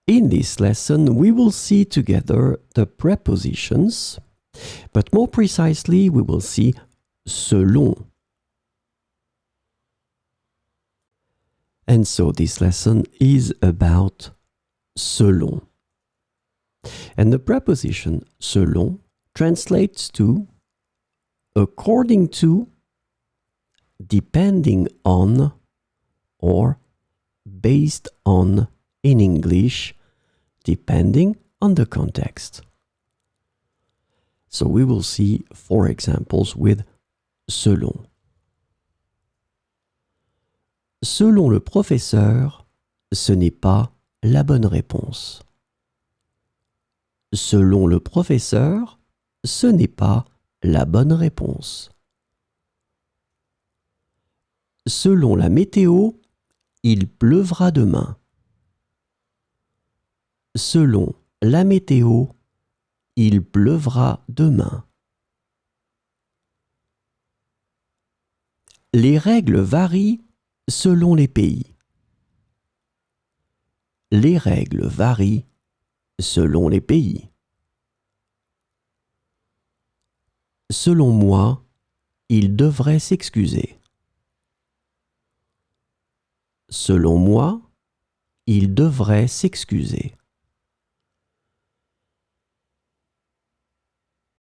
In this lesson, we will see together the prepositions, but more precisely, we will see selon. And so this lesson is about selon. And the preposition selon translates to according to, depending on, or based on in English, depending on the context. So we will see 4 examples with selon. Selon le professeur, ce n'est pas la bonne réponse. Selon le professeur, ce n'est pas la bonne réponse. Selon la météo, il pleuvra demain. Selon la météo, il pleuvra demain. Les règles varient selon les pays. Les règles varient selon les pays. Selon moi, il devrait s'excuser. Selon moi, il devrait s'excuser.